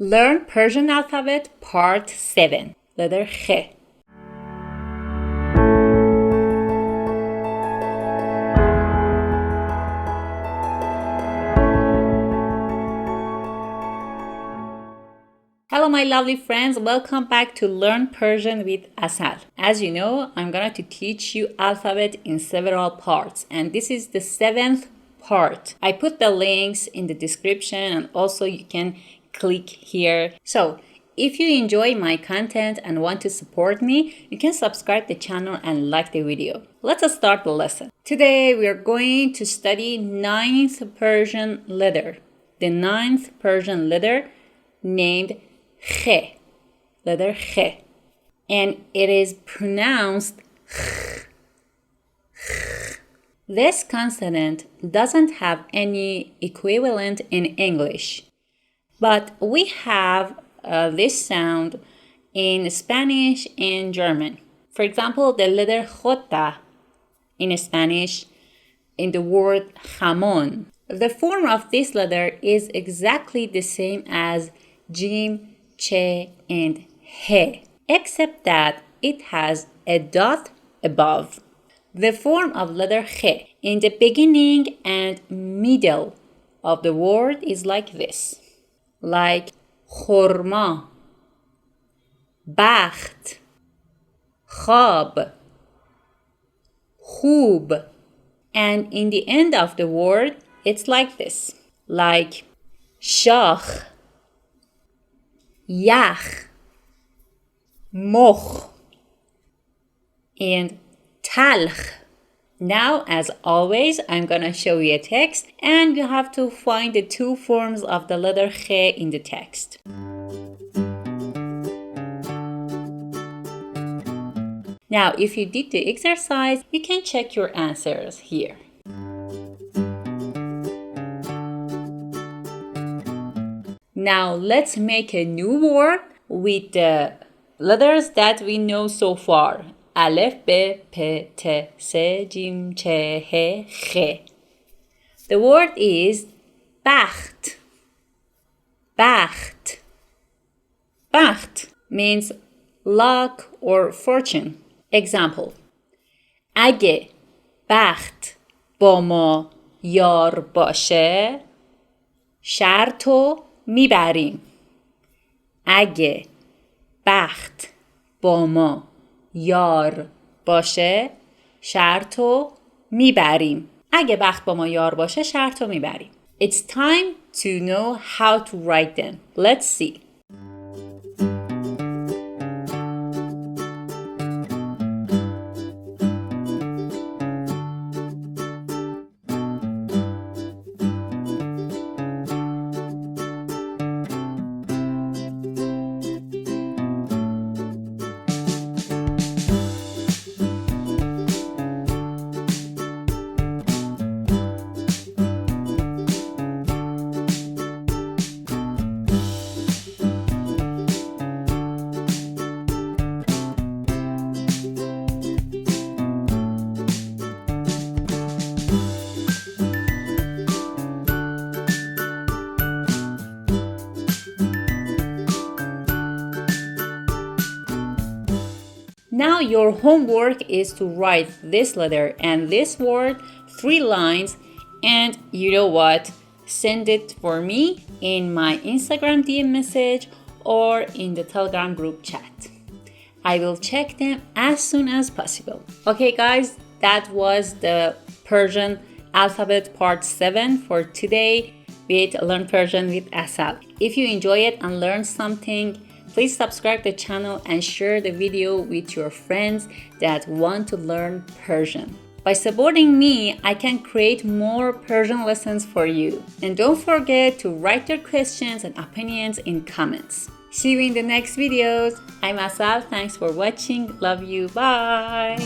Learn Persian alphabet part 7. Letter Kh. Hello my lovely friends, welcome back to Learn Persian with Asal. As you know, I'm going to teach you alphabet in several parts and this is the 7th part. I put the links in the description and also you can click here. So if you enjoy my content and want to support me, you can subscribe the channel and like the video. Let's start the lesson. Today we are going to study 9th Persian letter. The 9th Persian letter named Kh, letter Kh, and it is pronounced Kh. This consonant doesn't have any equivalent in English, but we have this sound in Spanish and German. For example, the letter J in Spanish in the word jamón. The form of this letter is exactly the same as Jim, Che, and He, except that it has a dot above. The form of letter Kh in the beginning and middle of the word is like this, like khurma, bakht, khab, khub, and in the end of the word it's like this, like shakh, yach, mokh, and talkh. Now, as always, I'm gonna show you a text and you have to find the two forms of the letter Kh in the text. Now, if you did the exercise, you can check your answers here. Now, let's make a new word with the letters that we know so far. Alef, B, P, T, S, Jim, Che, He, Kh. The word is bakht. Bakht. Bakht means luck or fortune. Example. اگه بخت با ما یار باشه شرطو میبریم. اگه بخت با ما یار باشه شرطو میبریم. اگه بخت با ما یار باشه شرطو میبریم. It's time to know how to write them. Let's see. Now your homework is to write this letter and this word 3 lines, and you know what? Send it for me in my Instagram DM message or in the Telegram group chat. I will check them as soon as possible. Okay guys, that was the Persian alphabet part 7 for today with Learn Persian with Asal. If you enjoy it and learn something, please subscribe the channel and share the video with your friends that want to learn Persian. By supporting me, I can create more Persian lessons for you. And don't forget to write your questions and opinions in comments. See you in the next videos. I'm Asal. Thanks for watching. Love you. Bye.